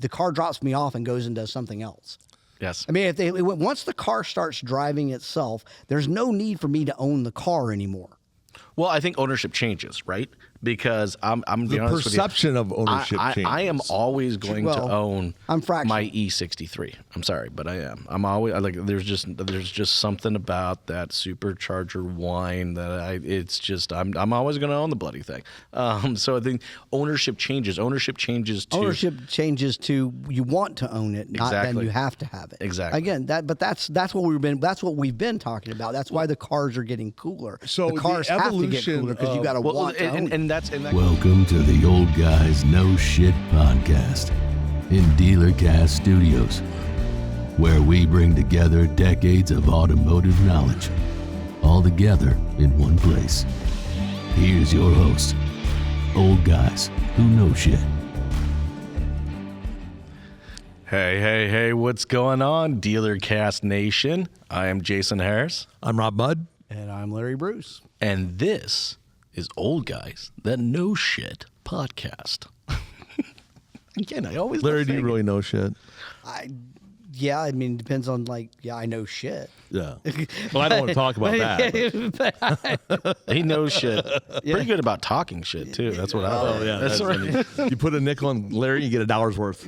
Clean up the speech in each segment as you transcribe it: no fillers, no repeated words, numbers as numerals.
the car drops me off and goes and does something else. Yes. I mean, once the car starts driving itself, there's no need for me to own the car anymore. Well, I think ownership changes, right? Because I'm the being honest with you, perception of ownership changes. I am always going to own I'm fractional. my E63. I'm sorry, but I am. I'm always there's just something about that supercharger whine that I'm always going to own the bloody thing. So I think ownership changes. Ownership changes to you want to own it, not then you have to have it. Exactly. Again, that's what we've been talking about. That's why the cars are getting cooler. So the cars the have to get evolution cooler because you got to want to own it. Welcome to the Old Guys No Shit podcast in Dealercast Studios, where we bring together decades of automotive knowledge, all together in one place. Here's your host, Old Guys Who Know Shit. Hey, what's going on, Dealercast Nation? I am Jason Harris. I'm Rob Mudd. And I'm Larry Bruce. And this is Old Guys That Know Shit podcast. Again, I always Larry, do you really know shit? Yeah, I mean, it depends on I know shit. Yeah. Well, I don't want to talk about that. He knows shit. Pretty good about talking shit too. That's what I love. Oh, yeah. That's right. You put a nickel on Larry, you get $1 worth.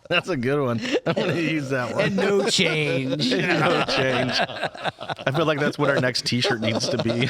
That's a good one. I'm going to use that one. And no change. No change. I feel like that's what our next T-shirt needs to be.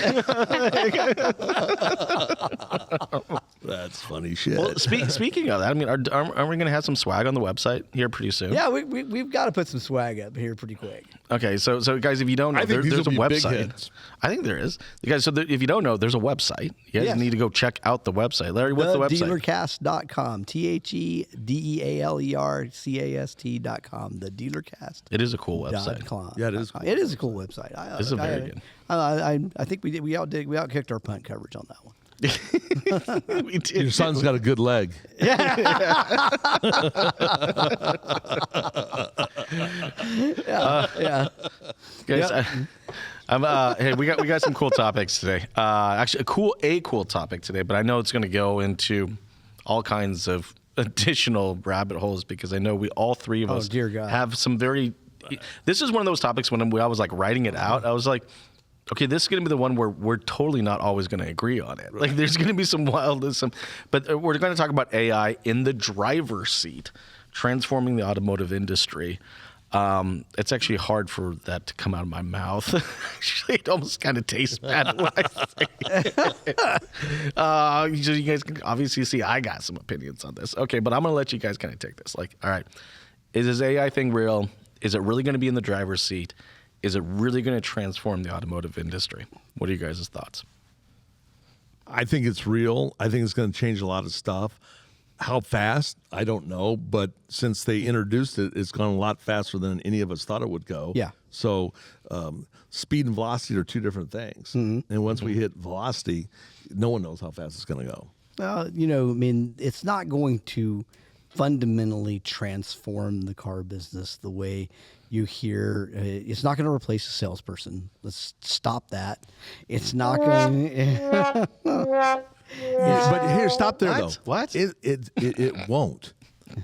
That's funny shit. Well, speaking of that, I mean, aren't we going to have some swag on the website here pretty soon? Yeah, we've got to put some swag up here pretty quick. Okay, so guys, if you don't know, there's a website. I think there is. Guys, if you don't know, there's a website. You guys need to go check out the website. Larry, what's the website? Dealercast.com. TheDealercast.com. The Dealercast. It is a cool website. Yeah, it is. Cool. It is a cool website. It's very good. I think we outkicked our punt coverage on that one. We did. Your son's got a good leg. Yeah. Guys, hey, we got some cool topics today. Actually, a cool topic today, but I know it's going to go into all kinds of additional rabbit holes because I know we all three of us dear God. have some very. This is one of those topics when I was like writing it out, I was like, okay, this is going to be the one where we're totally not always going to agree on it. Like, there's going to be some wildness, but we're going to talk about AI in the driver's seat, transforming the automotive industry. It's actually hard for that to come out of my mouth. Actually, it almost kind of tastes bad when I say it. You guys can obviously see I got some opinions on this. Okay, but I'm going to let you guys kind of take this. Like, all right, is this AI thing real? Is it really going to be in the driver's seat? Is it really going to transform the automotive industry? What are you guys' thoughts? I think it's real. I think it's going to change a lot of stuff. How fast? I don't know. But since they introduced it, it's gone a lot faster than any of us thought it would go. Yeah. So speed and velocity are two different things. Mm-hmm. And once we hit velocity, no one knows how fast it's going to go. Well, I mean, it's not going to fundamentally transform the car business the way you hear. It's not going to replace a salesperson. Let's stop that. It's not going. But here, stop there though. What? It won't.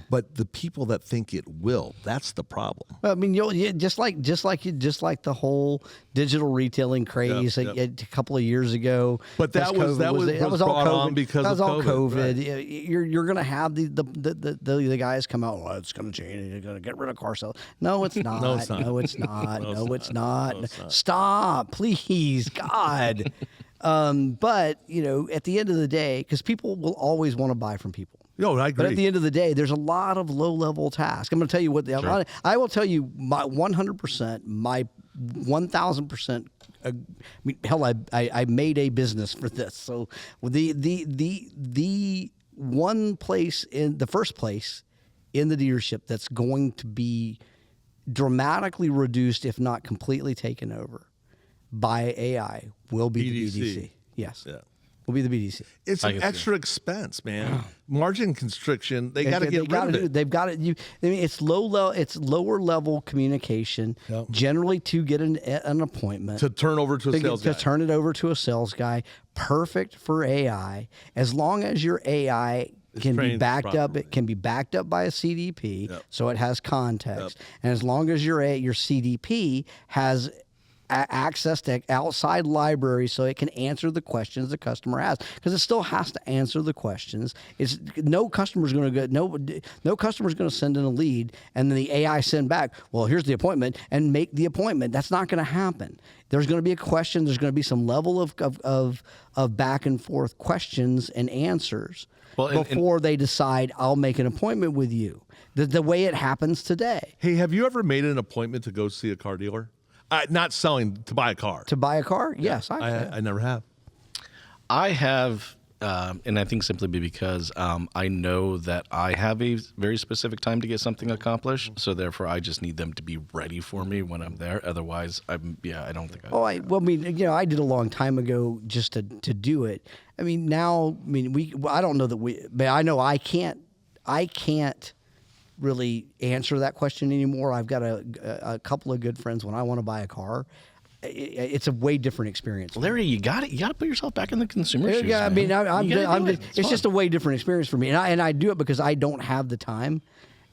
But the people that think it will, that's the problem. I mean, just like the whole digital retailing craze a couple of years ago. But that was all COVID because that was of all COVID. Right. You're going to have the guys come out. Well, it's going to change. You're going to get rid of car sales. No, it's not. No, it's not. No, it's not. No, it's not. No, it's not. Stop, please, God. But at the end of the day, because people will always want to buy from people. No, I agree. But at the end of the day, there's a lot of low-level tasks. I'm going to tell you what I will tell you my 100%, my 1,000%. I mean, hell, I made a business for this. So the one place in the first place in the dealership that's going to be dramatically reduced, if not completely taken over by AI, will be the BDC. Yes. Yeah. will be the BDC. It's I an guess, extra expense, man. Margin constriction. They got to get rid of it. They've got it. I mean, it's it's lower level communication, generally to get an appointment. To turn over to a sales guy. To turn it over to a sales guy. Perfect for AI. As long as your AI can be trained backed up, properly. it can be backed up by a CDP, so it has context. And as long as your CDP has access to outside libraries, so it can answer the questions the customer has, because it still has to answer the questions. No customer's going to send in a lead and then the AI send back, well, here's the appointment, and make the appointment. That's not going to happen. There's going to be a question. There's going to be some level of back and forth questions and answers before they decide, I'll make an appointment with you. The way it happens today. Hey, have you ever made an appointment to go see a car dealer? Not selling, to buy a car. To buy a car? Yes, I never have. I have, and I think simply because I know that I have a very specific time to get something accomplished, so therefore I just need them to be ready for me when I'm there. Otherwise, I don't think I. I did a long time ago just to do it. I mean, now, I don't know that but I know I can't really answer that question anymore. I've got a couple of good friends. When I want to buy a car, it's a way different experience. Larry, you got to put yourself back in the consumer shoes. Yeah, man. It's just a way different experience for me, and I do it because I don't have the time,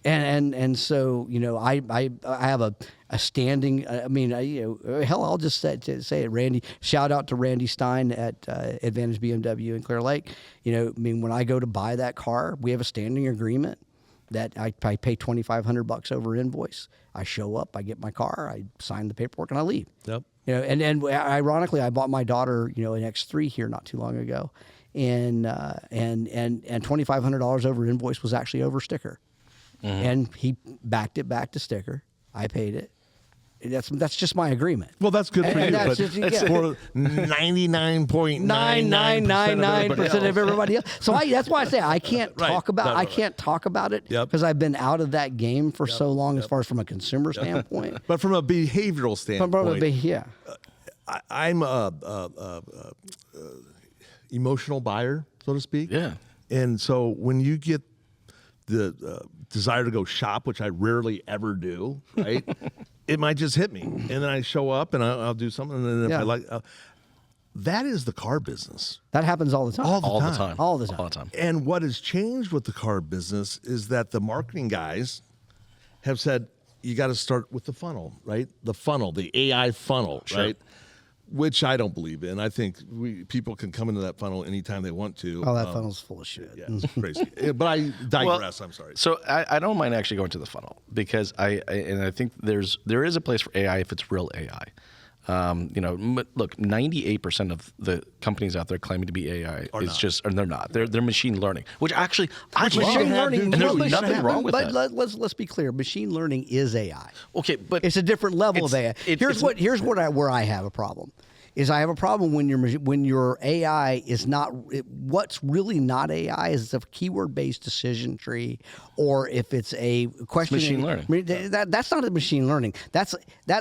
and so I have a standing. Hell, I'll just say it. Randy, shout out to Randy Stein at Advantage BMW in Clear Lake. When I go to buy that car, we have a standing agreement that I pay $2,500 over invoice. I show up, I get my car, I sign the paperwork, and I leave. Yep. And ironically, I bought my daughter, an X3 here not too long ago, and $2,500 over invoice was actually over sticker, and he backed it back to sticker. I paid it. That's just my agreement. Well, that's good for you, but it's for 99.999% of everybody else. So that's why I say I can't talk about it because I've been out of that game for so long, as far as from a consumer standpoint. But from a behavioral standpoint, I'm a emotional buyer, so to speak. Yeah. And so when you get the desire to go shop, which I rarely ever do, right? It might just hit me, and then I show up and I'll do something, and then if I like, that is the car business. That happens all the time. All the time. And what has changed with the car business is that the marketing guys have said you got to start with the funnel, right? The AI funnel, right? Which I don't believe in. I think people can come into that funnel anytime they want to. Oh, that funnel's full of shit. Yeah, it's crazy. But I digress. I'm sorry. So I don't mind actually going to the funnel, because I think there is a place for AI if it's real AI. Look, 98% of the companies out there claiming to be AI they're not. They're machine learning, which actually machine learning, and there's nothing wrong with that. But let's be clear. Machine learning is AI. Okay, but it's a different level of AI. Here's where I have a problem. I have a problem when your AI is not. What's really not AI is a keyword-based decision tree, or if it's a question. Machine learning. That's not a machine learning.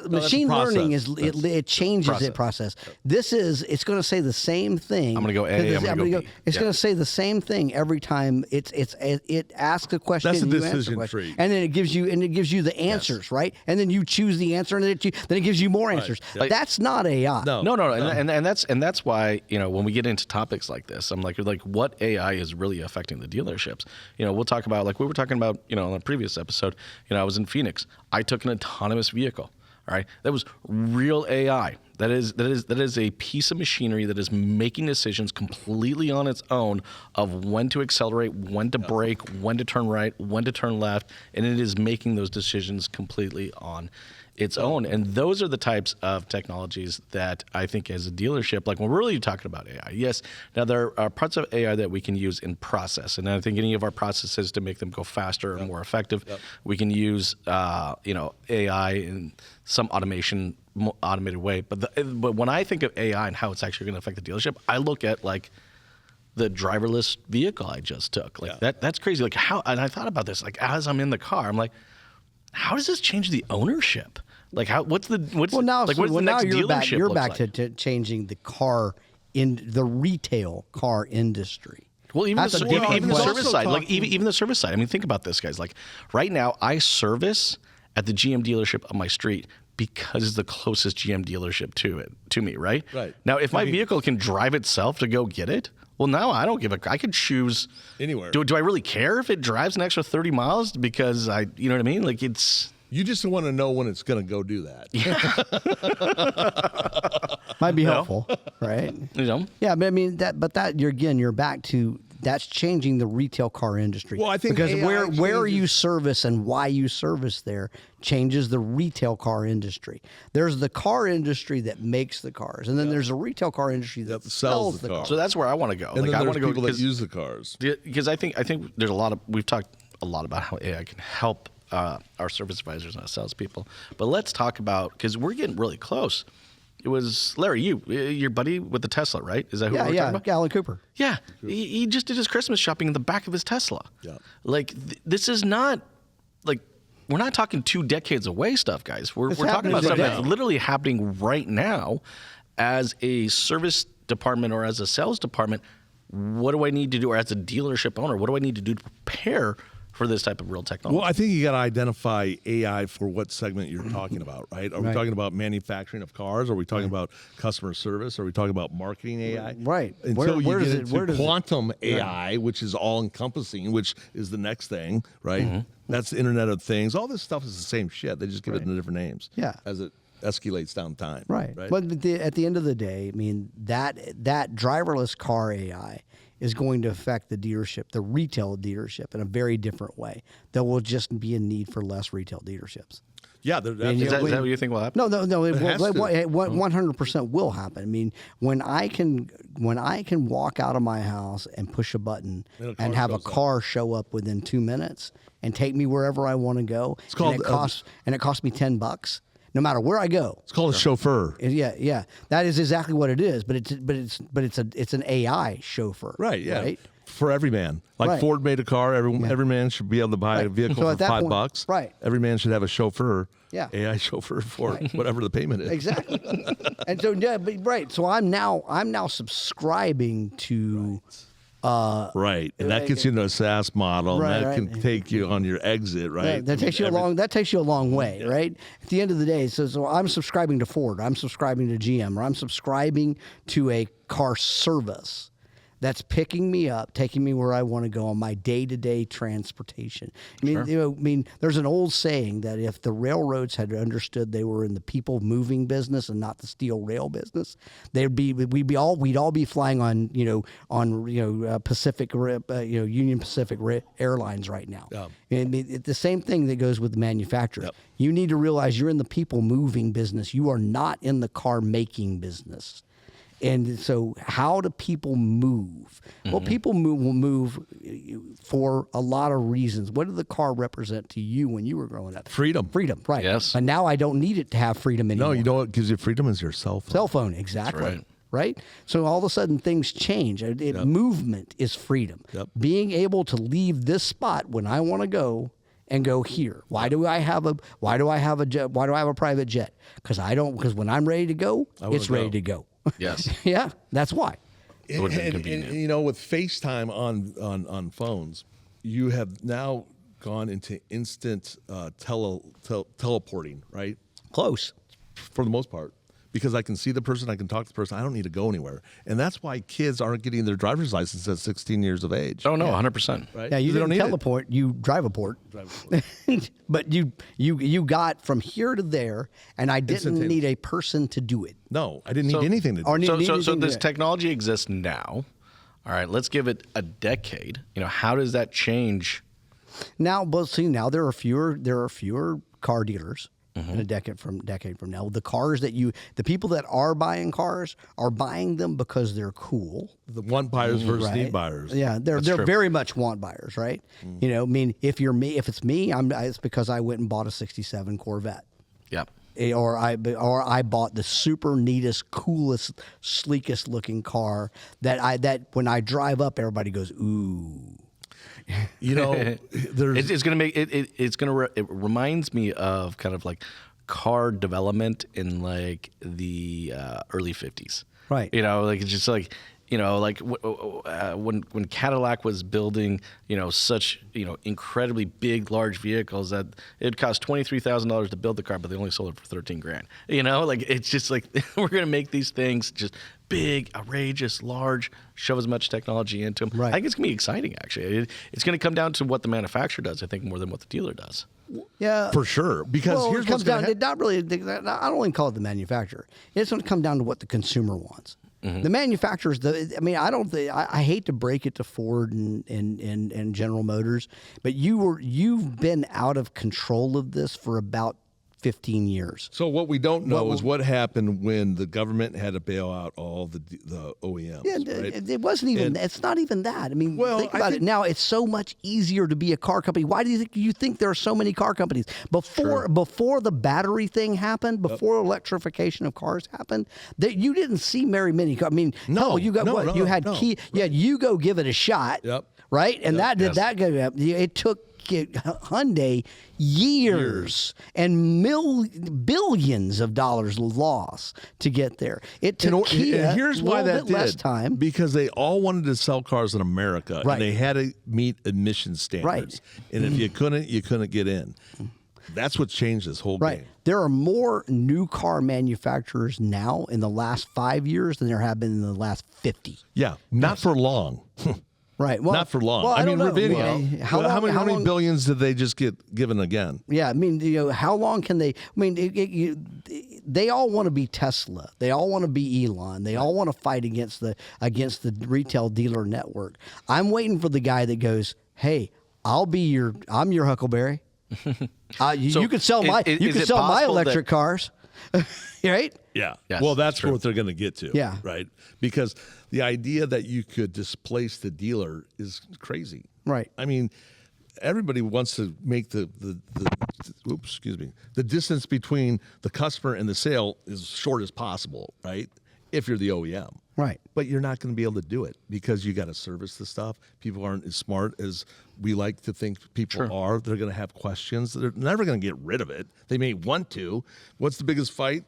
Machine learning is it changes the process. It's going to say the same thing. I'm going to go A. I'm going to go B. It's going to say the same thing every time. It asks a question. That's a and decision tree, and then it gives you the answers, right? And then you choose the answer, and then it gives you more answers. Right. That's not AI. No. And that's why when we get into topics like this, I'm like what AI is really affecting the dealerships. We'll talk about, like we were talking about in a previous episode. I was in Phoenix. I took an autonomous vehicle. All right, that was real AI. That is a piece of machinery that is making decisions completely on its own of when to accelerate, when to brake, when to turn right, when to turn left, and it is making those decisions completely on its own. And those are the types of technologies that I think as a dealership, like when we're really talking about AI, yes, now there are parts of AI that we can use in process. And I think any of our processes to make them go faster and more effective, we can use, AI in some automated way. But when I think of AI and how it's actually going to affect the dealership, I look at like the driverless vehicle I just took. That's crazy. Like how, and I thought about this, like as I'm in the car, I'm like, how does this change the ownership? Like what's the next dealership you're look back like? to changing the car in the retail car industry. Well, even That's the, a different even the question. service side, like even the service side. I mean, think about this, guys. Like right now, I service at the GM dealership on my street because it's the closest GM dealership to me, right? Right. Now, if my vehicle can drive itself to go get it, well, now I don't give a. I could choose Anywhere. Do I really care if it drives an extra 30 miles because you know what I mean? Like it's. You just want to know when it's going to go do that. Might be helpful, right? You know. Yeah, but I mean you're back to that's changing the retail car industry. Well, I think because AI where you changes- service and why you service there changes the retail car industry. There's the car industry that makes the cars, and then there's a retail car industry that sells the car. cars. So that's where I want to go. And like then I there's want to go people that use the cars. because I think there's a lot of we've talked a lot about how AI can help our service advisors and our salespeople. But let's talk about because we're getting really close. It was Larry, your buddy with the Tesla, right? Is that who we're talking about? Alan Cooper. Yeah, he just did his Christmas shopping in the back of his Tesla. Yeah. Like this is not like we're not talking 2 decades away stuff, guys. We're talking happening about stuff today. that's literally happening right now. As a service department or as a sales department, what do I need to do? Or as a dealership owner, what do I need to do to prepare for this type of real technology? Well, I think you got to identify AI for what segment you're talking about, right? Are we Right. talking about manufacturing of cars? Are we talking about customer service? Are we talking about marketing AI? Right. Until Where you does get it- into where does it- quantum AI, which is all encompassing, which is the next thing, right? That's the Internet of Things. All this stuff is the same shit. They just give it different names. Yeah. As it escalates down time. Right. But at the end of the day, I mean, that driverless car AI is going to affect the dealership, the retail dealership, in a very different way. There will just be a need for less retail dealerships. Yeah. is that what you think will happen? No. It has to. 100% will happen. I mean, when I can walk out of my house and push a button And a car and have a shows up. car show up within 2 minutes and take me wherever I want to go, called, and it costs me $10, no matter where I go. It's called a chauffeur. Yeah, that is exactly what it is. But it's an AI chauffeur. Right, yeah. Right? For every man. Like Right. Ford made a car, every man should be able to buy a Right. vehicle So for at that point- $5. right. Every man should have a chauffeur. Yeah. AI chauffeur for whatever the payment is. Exactly. And so right. So I'm now subscribing to Right. And that gets you into a SaaS model. Right, and that right. can take you on your exit, right? That takes you a long way, right? At the end of the day, so I'm subscribing to Ford, I'm subscribing to GM, or I'm subscribing to a car service that's picking me up, taking me where I want to go on my day-to-day transportation. I mean, there's an old saying that if the railroads had understood they were in the people moving business and not the steel rail business, we'd all be flying on Pacific, Union Pacific Airlines right now. Yeah. I mean, it's the same thing that goes with the manufacturer. Yep. You need to realize you're in the people moving business. You are not in the car making business. And so how do people move? Well, people will move for a lot of reasons. What did the car represent to you when you were growing up? Freedom. Freedom, right. Yes. And now I don't need it to have freedom anymore. No, you know what gives you freedom is your cell phone. Cell phone, exactly. right. Right? So all of a sudden things change. Movement is freedom. Yep. Being able to leave this spot when I want to go and go here. Why do I have a jet? Why do I have a private jet? Because when I'm ready to go, it's ready to go. Yes. Yeah, that's why. It would have been And, convenient. with FaceTime on phones, you have now gone into instant teleporting, right? Close. For the most part. Because I can see the person, I can talk to the person, I don't need to go anywhere. And that's why kids aren't getting their driver's license at 16 years of age. Oh no, 100%. Right? Yeah, you They don't didn't need it. teleport, you drive a port. But you got from here to there, and I didn't Instantaneous. need a person to do it. No, I didn't need anything to do. Or need So anything to this do it. technology exists now. All right, let's give it a decade. How does that change? Now, but see, now there are fewer car dealers in a decade from now. The cars the people that are buying cars are buying them because they're cool. The want buyers versus Right? need buyers. Yeah, they're true. very much want buyers, right? I mean, if it's me, it's because I went and bought a '67 Corvette. Yeah. Or I bought the super neatest, coolest, sleekest looking car that when I drive up, everybody goes, ooh. There's It's going to make it. It reminds me of kind of like car development in like the early 50s. Right. You know, like it's just like, you know, like when Cadillac was building, you know, such, you know, incredibly big, large vehicles that it cost $23,000 to build the car, but they only sold it for $13,000. You know, like it's just like we're gonna make these things just big, outrageous, large, shove as much technology into them. Right. I think it's gonna be exciting. Actually, it's gonna come down to what the manufacturer does. I think more than what the dealer does. Yeah, For sure. Because well, here's it comes what's down. Not really. I don't even call it the manufacturer. It's going to come down to what the consumer wants. The manufacturers. I mean, I don't. I hate to break it to Ford and General Motors, but you've been out of control of this for about 15 years. So what we don't know is what happened when the government had to bail out all the OEMs. Yeah, right? it wasn't even. It's not even that. I mean, Well, think I about think- it now. It's so much easier to be a car company. Why do you think there are so many car companies? Before the battery thing happened, before electrification of cars happened, that you didn't see very many. I mean, No, you got no, what no, you had. no. Key, yeah, you go give it a shot. Yep. Right, and that did that go up. It took Hyundai years and billions of dollars loss to get there. It took Kia and here's a why little that bit less did. time. Because they all wanted to sell cars in America, Right. and they had to meet emission standards. And if you couldn't get in. That's what changed this whole Right. game. There are more new car manufacturers now in the last 5 years than there have been in the last 50. Yeah, not for long. Right. Well, Not for long. Well, I mean, don't know. Nvidia. Well, How many long- billions did they just get given again? Yeah, I mean, how long can they? I mean, they all want to be Tesla. They all want to be Elon. They all want to fight against the retail dealer network. I'm waiting for the guy that goes, "Hey, I'm your Huckleberry. You could sell my electric cars, right?" Yeah. Yes, Well, that's true. what they're going to get to. Yeah. Right. Because the idea that you could displace the dealer is crazy. Right. I mean, everybody wants to make the distance between the customer and the sale as short as possible, right? If you're the OEM. Right. But you're not going to be able to do it because you got to service the stuff. People aren't as smart as we like to think people are. They're going to have questions. They're never going to get rid of it. They may want to. What's the biggest fight?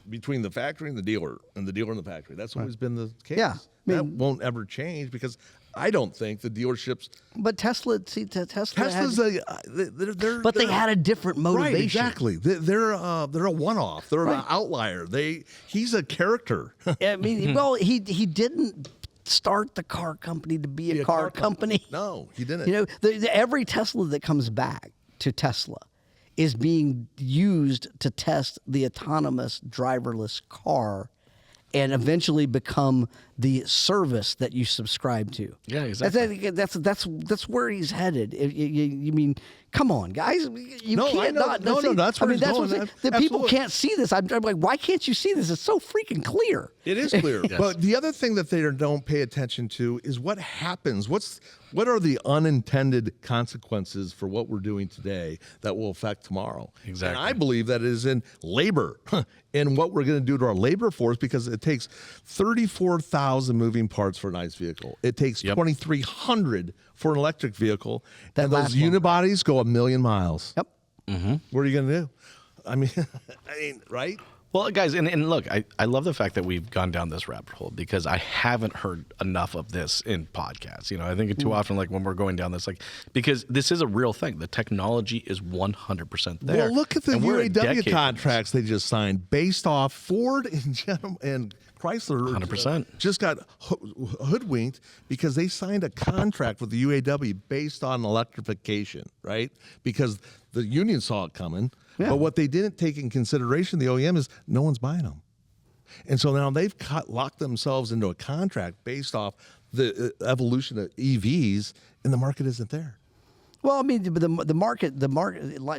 Between the factory and the dealer and the factory. That's always been the case. Yeah. That won't ever change because I don't think the dealerships. But Tesla Tesla's but they had a different motivation. Right, exactly. They're a one-off. They're an outlier. He's a character. I mean, well, he didn't start the car company to be a car company. No, he didn't. You know, every Tesla that comes back to Tesla is being used to test the autonomous driverless car and eventually become the service that you subscribe to. Yeah, exactly. That's where he's headed. You mean, come on, guys, you No, I can't know. not. No, see, that's where I mean, he's that's going. what the people Absolutely. can't see this. I'm like, why can't you see this? It's so freaking clear. It is clear. But the other thing that they don't pay attention to is what happens. What are the unintended consequences for what we're doing today that will affect tomorrow? Exactly. And I believe that is in labor and what we're going to do to our labor force because it takes 34,000 moving parts for an ICE vehicle. It takes 2,300 for an electric vehicle. That and those last one. unibodies go 1,000,000 miles. Yep. What are you going to do? I mean, right? Well, guys, and look, I love the fact that we've gone down this rabbit hole because I haven't heard enough of this in podcasts. You know, I think too often, like when we're going down this, like because this is a real thing. The technology is 100% there. Well, look at the And we're a UAW decade contracts they just signed based off Ford and Chrysler 100%. just got hoodwinked because they signed a contract with the UAW based on electrification, right? Because the union saw it coming. Yeah. But what they didn't take in consideration, the OEM, is no one's buying them. And so now they've locked themselves into a contract based off the evolution of EVs, and the market isn't there. Well, I mean, the market,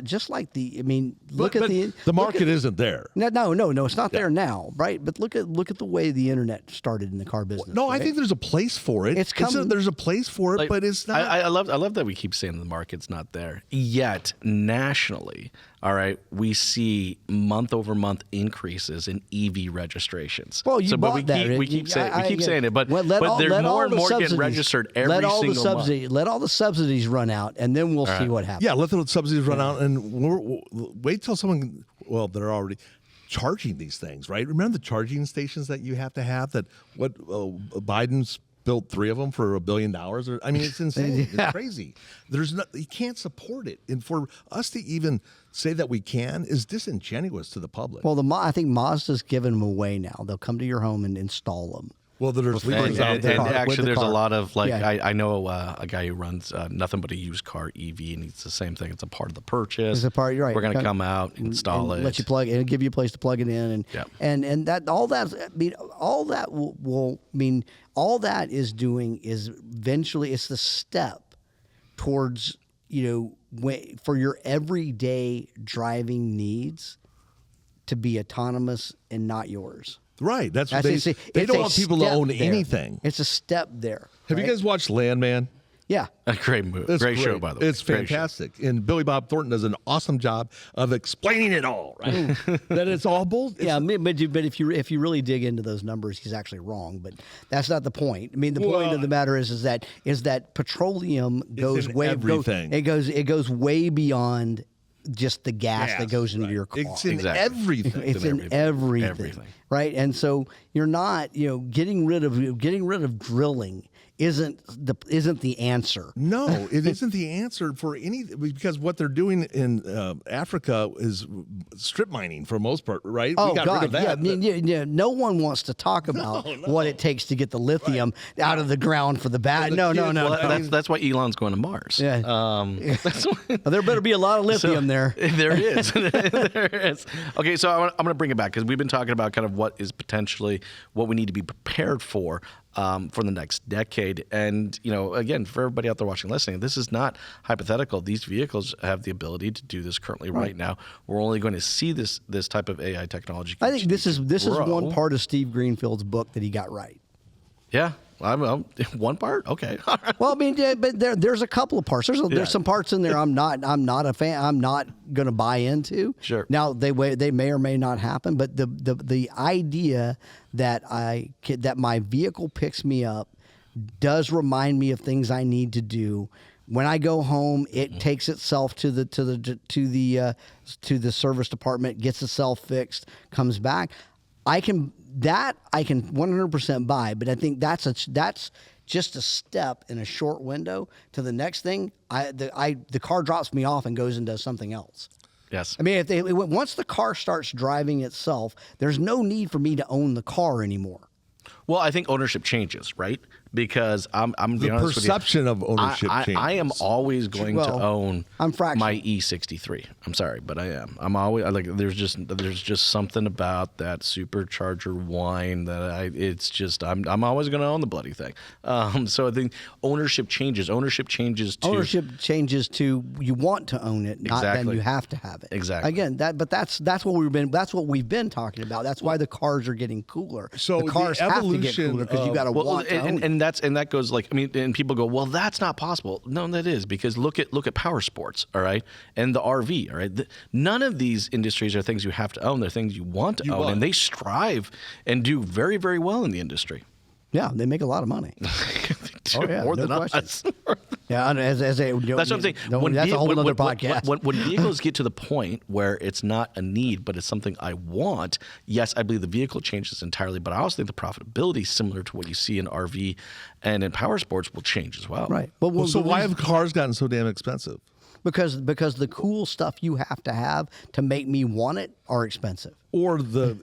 just like the The market isn't there. No, it's not there now, right? But look at the way the internet started in the car business. No, right? I think there's a place for it. It's coming. There's a place for it, Like, but it's not. I love that we keep saying the market's not there. Yet nationally, all right, we see month over month increases in EV registrations. Well, you bought that. We keep saying it, but let there's more all and the more getting subsidies- registered every single month. Let all the subsidies run out, and then we'll see what happens. Yeah, let the subsidies run out and wait till someone. Well, they're already. charging these things, right? Remember the charging stations that you have to have that Biden's built 3 of them for $1 billion. I mean, it's insane. It's crazy. You can't support it. And for us to even say that we can is disingenuous to the public. Well, I think Mazda's giving them away now. They'll come to your home and install them. Well, there's leaders out there. And actually, there's a lot of like Yeah. I know a guy who runs nothing but a used car EV, and it's the same thing. It's a part of the purchase. It's a part. You're right. We're going to come out, install it, let you plug it, and give you a place to plug it in, and that all that. I mean, all that will mean all that is doing is eventually it's the step towards for your everyday driving needs to be autonomous and not yours. Right. That's what they don't want people to own anything. It's a step there. Have you guys watched Landman? Yeah. A great movie. It's great show, by the way. It's fantastic. And Billy Bob Thornton does an awesome job of explaining it all, right? That it's all bull. Yeah, but if you really dig into those numbers, he's actually wrong. But that's not the point. I mean, the point of the matter is that petroleum goes way everything. It goes way beyond just the gas that goes into your car. It's in everything. It's in everything. Right? And so you're not, getting rid of drilling isn't the answer. No, it isn't the answer for any, because what they're doing in Africa is strip mining for the most part, right? Oh, we got rid of that. Yeah, I mean, no one wants to talk about what it takes to get the lithium out of the ground for the bad. No. Well, that's why Elon's going to Mars. Yeah. There better be a lot of lithium there. There is. There is. Okay, so I'm going to bring it back because we've been talking about kind of what is potentially what we need to be prepared for the next decade. And, again, for everybody out there watching, listening, this is not hypothetical. These vehicles have the ability to do this currently right now. We're only going to see this type of AI technology. I think this is one part of Steve Greenfield's book that he got right. Yeah. I'm one part. Okay. Well, I mean, but there's a couple of parts. There's some parts in there I'm not a fan. I'm not going to buy into. Sure. Now they may or may not happen, but the idea that my vehicle picks me up does remind me of things I need to do. When I go home, it takes itself to the service department, gets itself fixed, comes back. I can 100% buy, but I think that's just a step in a short window to the next thing. The car drops me off and goes and does something else. Yes. I mean, once the car starts driving itself, there's no need for me to own the car anymore. Well, I think ownership changes, right? Because I'm the honest perception with you, of ownership changes. I am always going to own I'm fractional. my E63. I'm sorry, but I am. I'm always there's just something about that supercharger whine that I'm always going to own the bloody thing. So I think ownership changes. Ownership changes to you want to own it, not then you have to have it. Exactly. Again, that's what we've been talking about. That's why the cars are getting cooler. So the cars have to get cooler because you got to want to own it. And that goes and people go, well, that's not possible. No, that is, because look at power sports, all right, and the RV, all right. None of these industries are things you have to own. They're things you want to own, and they strive and do very, very well in the industry. Yeah, they make a lot of money. More than us. Yeah, that's what I'm saying. That's a whole other podcast. When vehicles get to the point where it's not a need, but it's something I want, yes, I believe the vehicle changes entirely, but I also think the profitability, similar to what you see in RV and in power sports, will change as well. Right. So why have cars gotten so damn expensive? Because the cool stuff you have to make me want it are expensive. Or the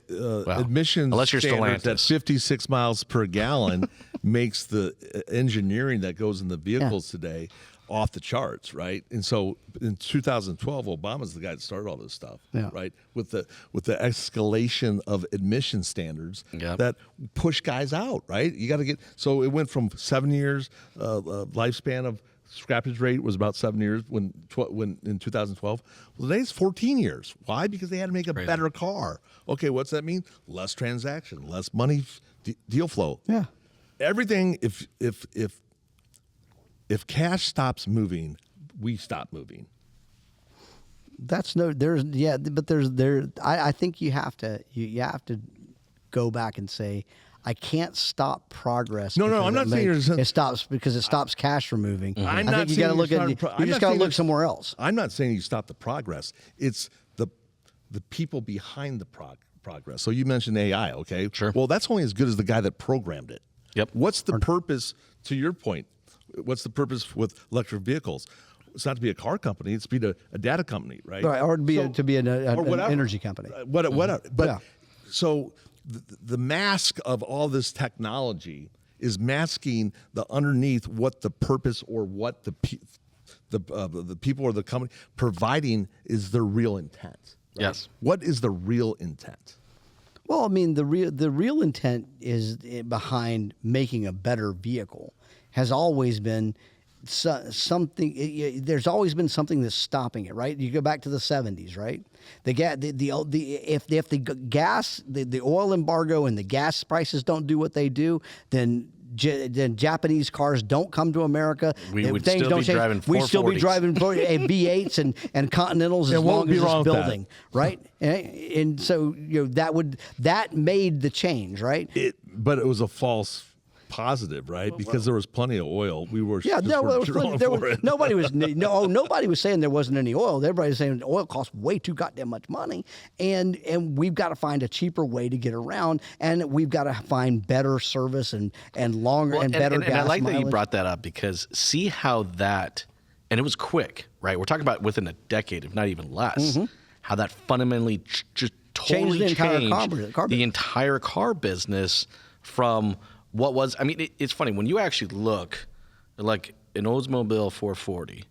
emissions unless you're standards at Stellantis. 56 miles per gallon makes the engineering that goes in the vehicles today off the charts, right? And so in 2012, Obama's the guy that started all this stuff, right? With the escalation of emission standards that push guys out, right? You got to so it went from 7 years lifespan of scrappage rate was about 7 years when in 2012. Well, today's 14 years. Why? Because they had to make a better car. Okay, what's that mean? Less transaction, less money, deal flow. Yeah. Everything. If cash stops moving, we stop moving. I think you have to go back and say, I can't stop progress. No, I'm not saying it stops because it stops cash from moving. Mm-hmm. I think you got to look at you just got to look somewhere else. I'm not saying you stop the progress. It's the people behind the progress. So you mentioned AI, okay? Sure. Well, that's only as good as the guy that programmed it. Yep. What's the purpose, to your point, what's the purpose with electric vehicles? It's not to be a car company, it's to be a data company, right? Right, or to be an whatever. energy company. Whatever. But Yeah. so the mask of all this technology is masking the underneath what the purpose or what the people or the company providing is their real intent. Right? Yes. What is the real intent? Well, I mean, the real intent is behind making a better vehicle has always been something. There's always been something that's stopping it, right? You go back to the 70s, right? If the gas, the oil embargo and the gas prices don't do what they do, then Japanese cars don't come to America. We would still be driving 440s. We'd still be driving V8s and Continentals as long as it's building, right? And so that made the change, right? But it was a false positive, right? Because there was plenty of oil. We were nobody was saying there wasn't any oil. Everybody was saying oil costs way too goddamn much money, and we've got to find a cheaper way to get around, and we've got to find better service and longer and better gas and I like mileage. that you brought that up, because see how that, and it was quick, right? We're talking about within a decade, if not even less, how that fundamentally just totally Changed the entire car the business. entire car business from what was, I mean, it's funny, when you actually look, like an Oldsmobile 440,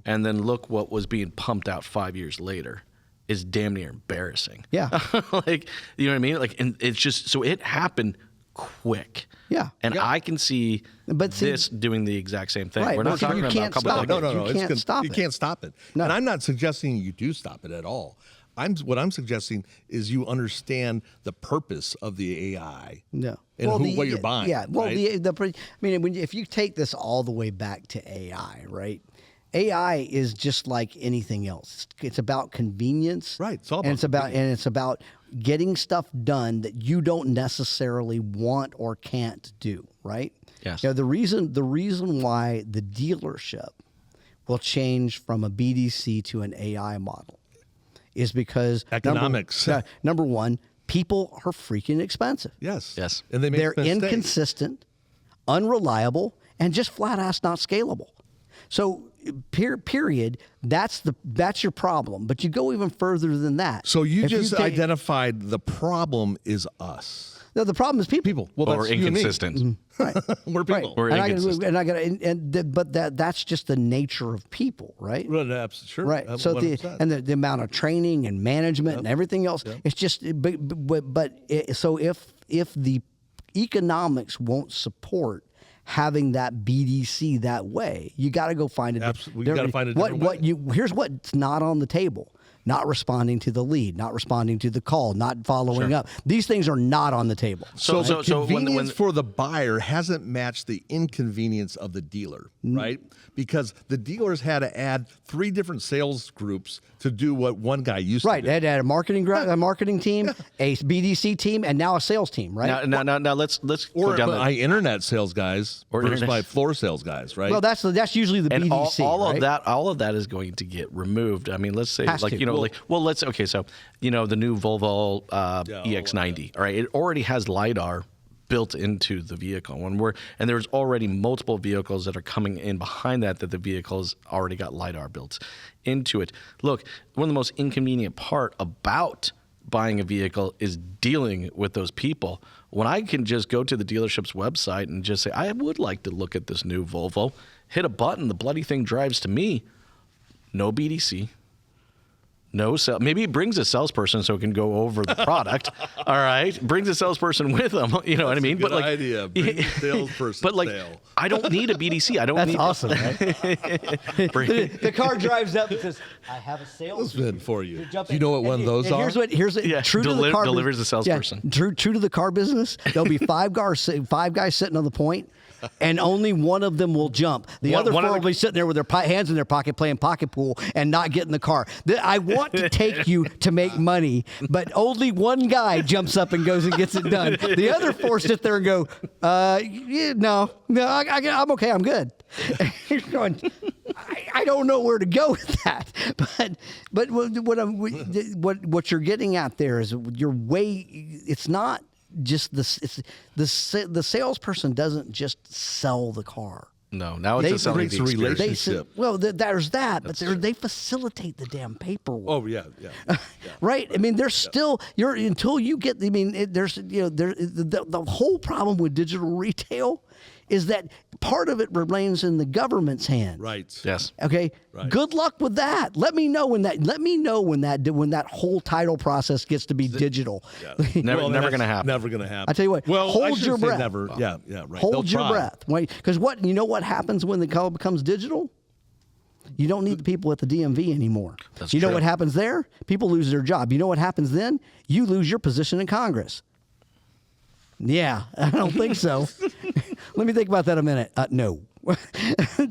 and then look what was being pumped out 5 years later, is damn near embarrassing. Yeah. Like, you know what I mean? Like, and it's just, so it happened quick. Yeah. And I can see this doing the exact same thing. Right, We're not but talking you about can't a couple stop of it. decades. You can't stop You it. can't stop it. No. And I'm not suggesting you do stop it at all. What I'm suggesting is you understand the purpose of the AI. No. And what you're buying. Yeah. Well, right? if you take this all the way back to AI, right? AI is just like anything else. It's about convenience. Right. It's all and about it's about getting stuff done that you don't necessarily want or can't do, right? Yes. The reason why the dealership will change from a BDC to an AI model is because Economics. Number one, people are freaking expensive. Yes. Yes. And They're mistakes. inconsistent, unreliable, and just flat ass not scalable. So, period. That's your problem. But you go even further than that. So you If just take- identified the problem is us. No, the problem is people. People. Well, Or that's you and me. inconsistent. Right. We're people. Or inconsistent. But that's just the nature of people, right? Sure. Right. So 100%. the amount of training and management and everything else, it's just. So if the economics won't support having that BDC that way, you got to go find a Absolutely. You gotta find a different way. Here's what's not on the table. Not responding to the lead, not responding to the call, not following up. These things are not on the table. So the when convenience for the buyer hasn't matched the inconvenience of the dealer, right? Because the dealers had to add 3 different sales groups to do what one guy used Right, to do. they had a marketing team, a BDC team, and now a sales team, right? Now let's Or go down my internet sales guys versus my floor sales guys, right? Well, that's usually the and BDC. all of that is going to get removed. I mean, let's say Has to. so the new Volvo EX90, all right, it already has LiDAR built into the vehicle. And there's already multiple vehicles that are coming in behind that the vehicle's already got LiDAR built into it. Look, one of the most inconvenient part about buying a vehicle is dealing with those people. When I can just go to the dealership's website and just say, I would like to look at this new Volvo, hit a button, the bloody thing drives to me. No BDC. No sell. Maybe it brings a salesperson so it can go over the product. All right, brings a salesperson with them. You know what I mean? Good idea. Bring the salesperson. But sale. I don't need a BDC. I don't That's need. awesome, right? the car drives up and says, "I have a It's sales." been for you. Jump Do you in. know what one of those And are? Here's what. Yeah, True to the car delivers the salesperson. Yeah, true to the car business. There'll be 5 guys sitting on the point, and only one of them will jump. The other 4 will be sitting there with their hands in their pocket playing pocket pool and not get in the car. I want to take you to make money, but only one guy jumps up and goes and gets it done. The other 4 sit there and go, no, I'm okay, I'm good. You're going, I don't know where to go with that. But what you're getting at there is your way. It's not just this. It's the salesperson doesn't just sell the car. No, now it's a selling the experience. relationship. There's that, but they facilitate the damn paperwork. Oh yeah. Right. I mean, there's still until you get. I mean, the whole problem with digital retail is that part of it remains in the government's hands. Right. Yes. Okay. Right. Good luck with that. Let me know when that whole title process gets to be digital. Yeah. Never going to happen. Never going to happen. I tell you what. Well, hold I shouldn't your say breath. Never. Yeah. Right. Hold They'll your try. breath. Because what happens when the car becomes digital? You don't need the people at the DMV anymore. That's you know true. what happens there? People lose their job. You know what happens then? You lose your position in Congress. Yeah, I don't think so. Let me think about that a minute. No.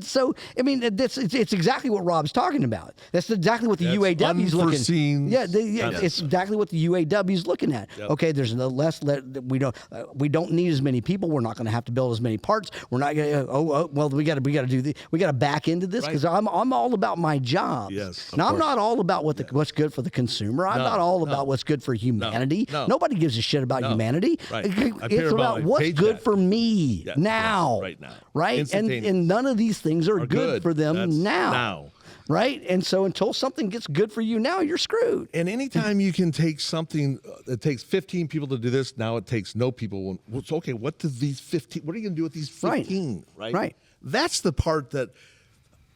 So, I mean, it's exactly what Rob's talking about. That's exactly what the That's UAW's unforeseen. looking. Yeah, it's exactly what the UAW's looking at. Yep. Okay, there's we don't need as many people. We're not going to have to build as many parts. We're not going to. We got to back into this because I'm all about my job. Yes, Now I'm not all about what's good for the consumer. I'm not all about what's good for humanity. No. Nobody gives a shit about humanity. Right. I It's care about about what's paycheck. good for me Yes, now. yes, right now. Right? Instantaneous. And none of these things are good for them That's now. Right? And so until something gets good for you now, you're screwed. And anytime you can take something that takes 15 people to do this, now it takes no people. Well, it's okay. What are you going to do with these 15? Right. That's the part that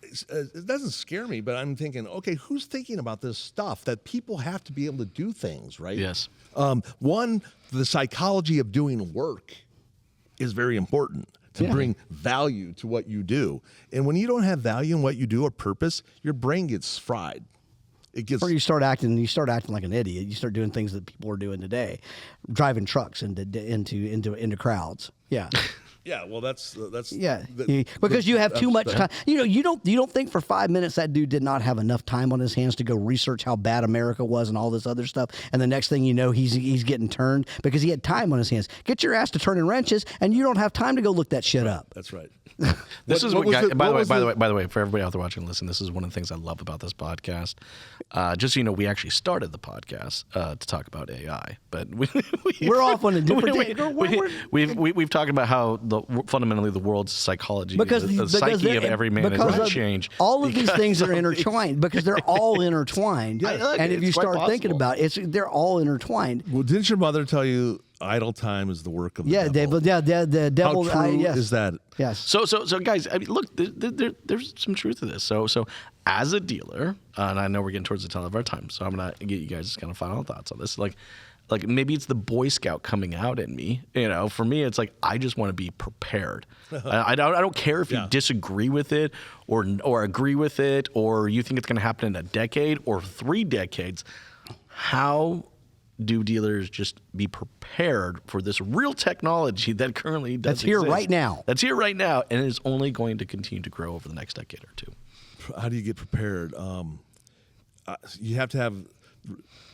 it doesn't scare me, but I'm thinking, okay, who's thinking about this stuff that people have to be able to do things, right? Yes. One, the psychology of doing work is very important to bring value to what you do. And when you don't have value in what you do or purpose, your brain gets fried. It gets Or you start acting like an idiot. You start doing things that people are doing today, driving trucks into crowds. Yeah. Yeah, well, that's because you have too much time. You don't think for 5 minutes that dude did not have enough time on his hands to go research how bad America was and all this other stuff. And the next thing you know, he's getting turned because he had time on his hands. Get your ass to turning wrenches, and you don't have time to go look that shit up. That's right. This is what by the way, for everybody out there watching and listening, this is one of the things I love about this podcast. Just so you know, we actually started the podcast to talk about AI, but we're off on a different day. We've talked about how fundamentally the world's psychology, the psyche of every man is going to change. All of these things are intertwined because they're all intertwined. And if you start thinking about it, they're all intertwined. Well, didn't your mother tell you idle time is the work of the devil? The devil. How true yes. is that? Yes. So guys, I mean, look, there's some truth to this. So as a dealer, and I know we're getting towards the tail of our time, so I'm gonna get you guys kind of final thoughts on this. Like maybe it's the Boy Scout coming out in me. For me, it's like I just want to be prepared. I don't care if you disagree with it or agree with it, or you think it's going to happen in a decade or 3 decades. How do dealers just be prepared for this real technology that currently does That's here exist? right now. That's here right now, and it is only going to continue to grow over the next decade or 2. How do you get prepared? You have to have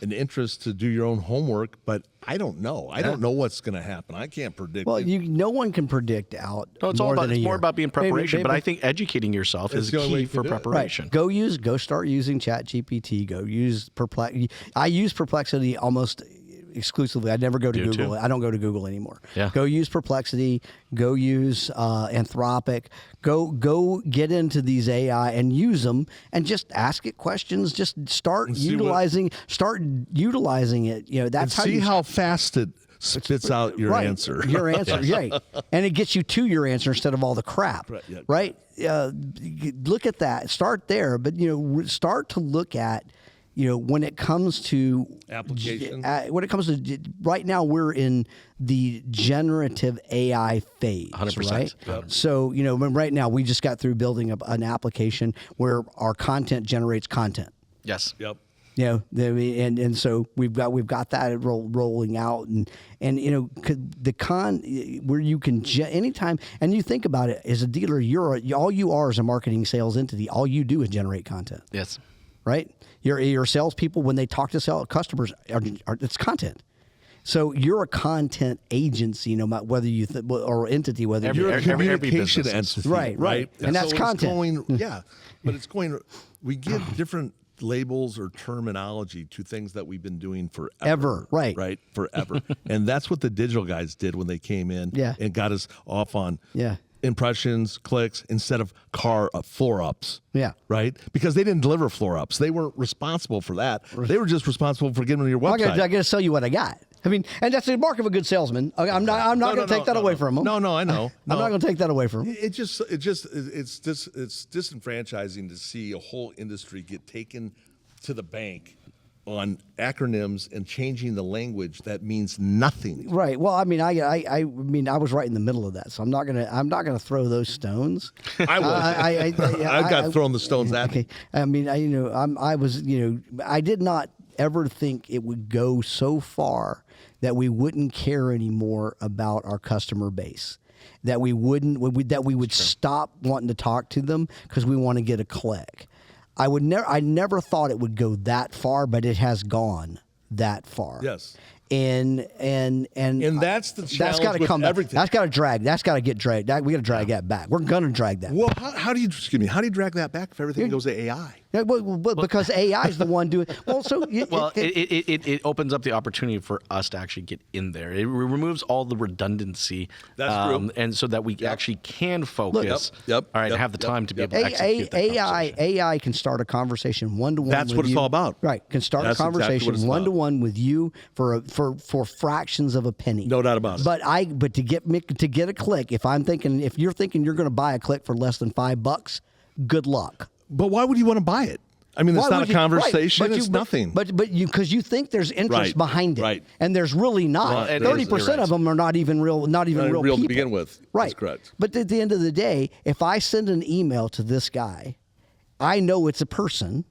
an interest to do your own homework, but I don't know. I don't know what's going to happen. I can't predict. Well, no one can predict out. No, it's more about being preparation. But I think educating yourself is key for preparation. Right. Go start using ChatGPT. Go use Perplexity. I use Perplexity almost exclusively. I never go to Google. I don't go to Google anymore. Yeah. Go use Perplexity. Go use Anthropic. Go get into these AI and use them and just ask it questions. Just start utilizing it. That's and how fast it spits out your answer. Your answer, right? And it gets you to your answer instead of all the crap. Right? Look at that. Start there, but start to look at. When it comes to application, right now we're in the generative AI phase, 100%. right? Yep. So, right now we just got through building an application where our content generates content. Yes. Yep. And so we've got that rolling out and where you can anytime, and you think about it as a dealer, all you are is a marketing sales entity. All you do is generate content. Yes. Right? Your salespeople, when they talk to customers, it's content. So you're a content agency, no matter whether you or entity, whether You're a every communication business. entity, Right. And that's so content. But it's going. We give different labels or terminology to things that we've been doing forever. Right, forever. And that's what the digital guys did when they came in and got us off on impressions, clicks, instead of car floor ups. Yeah. Right? Because they didn't deliver floor ups. They weren't responsible for that. They were just responsible for getting on your website. I got to sell you what I got. I mean, and that's the mark of a good salesman. I'm not going to take that away from him. No, I know. I'm not going to take that away from him. It's disenfranchising to see a whole industry get taken to the bank on acronyms and changing the language that means nothing. Right. Well, I mean, I mean, I was right in the middle of that, so I'm not gonna throw those stones. I will. I've got thrown the stones at me. I mean, I did not ever think it would go so far that we wouldn't care anymore about our customer base. That we would stop wanting to talk to them because we want to get a click. I never thought it would go that far, but it has gone that far. Yes. And that's the challenge that's got to with come. everything. That's got to drag. That's got to get dragged. We got to drag that back. We're gonna drag that. Well, how do you drag that back if everything goes to AI? Yeah, well, because AI is the one doing. Well, so it opens up the opportunity for us to actually get in there. It removes all the redundancy. That's true. And so that we actually can focus. Have the time to be able to execute that conversation. AI can start a conversation one-to-one. That's what it's all about. Right, can start a conversation one-to-one with you for fractions of a penny. No doubt about it. But to get a click, if you're thinking you're going to buy a click for less than $5, good luck. But why would you want to buy it? I mean, it's not a conversation. Right, it's nothing. But because you think there's interest behind it, right. And there's really not. 30% of them are not even real people to begin with. Right. That's correct. But at the end of the day, if I send an email to this guy, I know it's a person.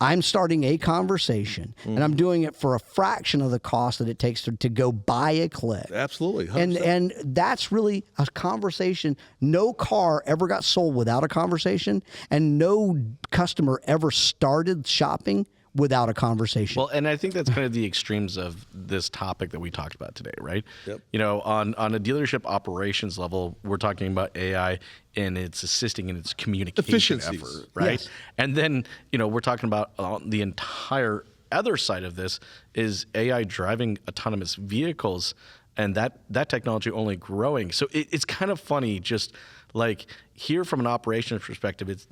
I'm starting a conversation, and I'm doing it for a fraction of the cost that it takes to go buy a click. Absolutely, 100%. And that's really a conversation. No car ever got sold without a conversation, and no customer ever started shopping without a conversation. Well, and I think that's kind of the extremes of this topic that we talked about today, right? Yep. You know, on a dealership operations level, we're talking about AI and it's assisting in its communication effort, right? Yes. And then, you know, we're talking about the entire other side of this is AI driving autonomous vehicles, and that technology only growing. So it's kind of funny, just like here from an operations perspective, it's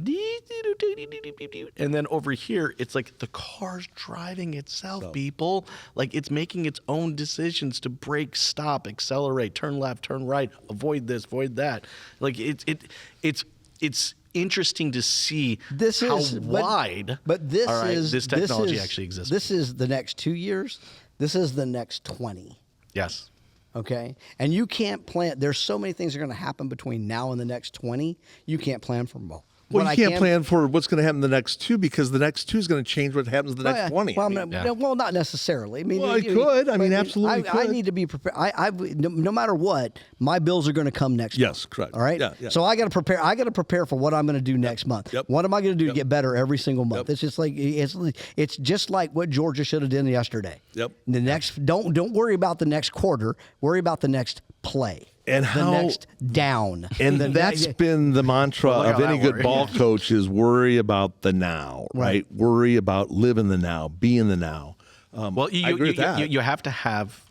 and then over here it's like the car's driving itself, people. Like it's making its own decisions to brake, stop, accelerate, turn left, turn right, avoid this, avoid that. Like it's interesting to see how wide. But this technology actually exists. This is the next 2 years. This is the next 20. Yes. Okay. And you can't plan. There's so many things that are going to happen between now and the next 20. You can't plan for them all. Well, you can't plan for what's going to happen in the next 2 because the next 2 is going to change what happens in the next 20. Well, not necessarily. I mean, it could. I mean, absolutely I need to be prepared. No matter what, my bills are going to come next month. Yes, correct. All right? Yeah. So I got to prepare. I got to prepare for what I'm going to do next month. Yep. What am I going to do to get better every single month? Yep. It's just like it's just like what Georgia should have done yesterday. Yep. The next don't worry about the next quarter. Worry about the next play. And the next down. And that's been the mantra of any good ball coach is worry about the now, right? Worry about live in the now, be in the now. Well, I agree with that. You have to have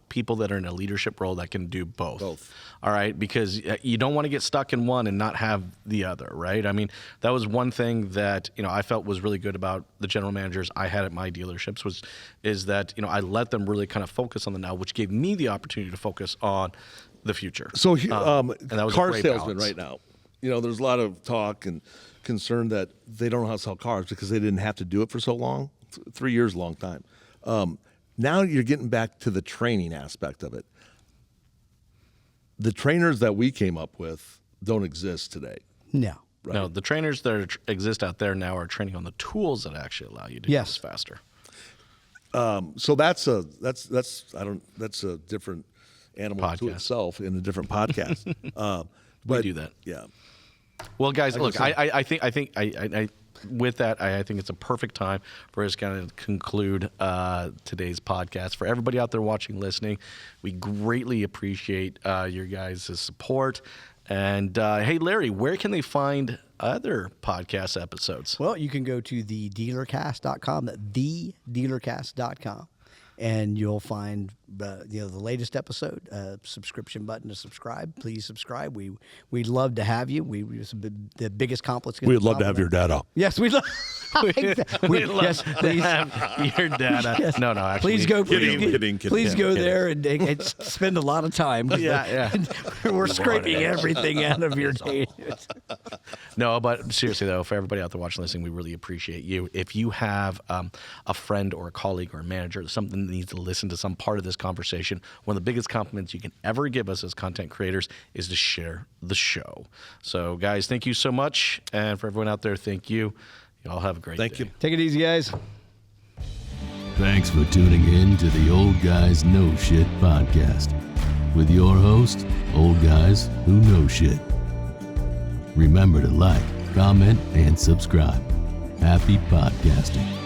people that are in a leadership role that can do both. All right, because you don't want to get stuck in one and not have the other, right? I mean, that was one thing that I felt was really good about the general managers I had at my dealerships is that I let them really kind of focus on the now, which gave me the opportunity to focus on the future. So, and that was a car great salesman balance. right now, there's a lot of talk and concern that they don't know how to sell cars because they didn't have to do it for so long. 3 years, a long time. Now you're getting back to the training aspect of it. The trainers that we came up with don't exist today. No. Right? No, the trainers that exist out there now are training on the tools that actually allow you to do this faster. So that's a different animal to Podcast. itself in a different podcast. We do that. Yeah. Well, guys, look, I think with that, I think it's a perfect time for us to kind of conclude today's podcast. For everybody out there watching, listening, we greatly appreciate your guys' support. And hey, Larry, where can they find other podcast episodes? Well, you can go to thedealercast.com, thedealercast.com, and you'll find the latest episode, subscription button to subscribe. Please subscribe. We'd love to have you. The biggest compliment. We'd love to have your data. Yes, we'd love. We'd love to have your data. Yes. No, actually. Please go. Kidding. Please go there and spend a lot of time. Yeah. We're scraping everything out of your data. No, but seriously though, for everybody out there watching, listening, we really appreciate you. If you have a friend or a colleague or a manager or something that needs to listen to some part of this conversation, one of the biggest compliments you can ever give us as content creators is to share the show. So, guys, thank you so much, and for everyone out there, thank you. Y'all have a great day. Thank you. Take it easy, guys. Thanks for tuning in to the Old Guys Know Shit podcast with your host, Old Guys Who Know Shit. Remember to like, comment, and subscribe. Happy podcasting.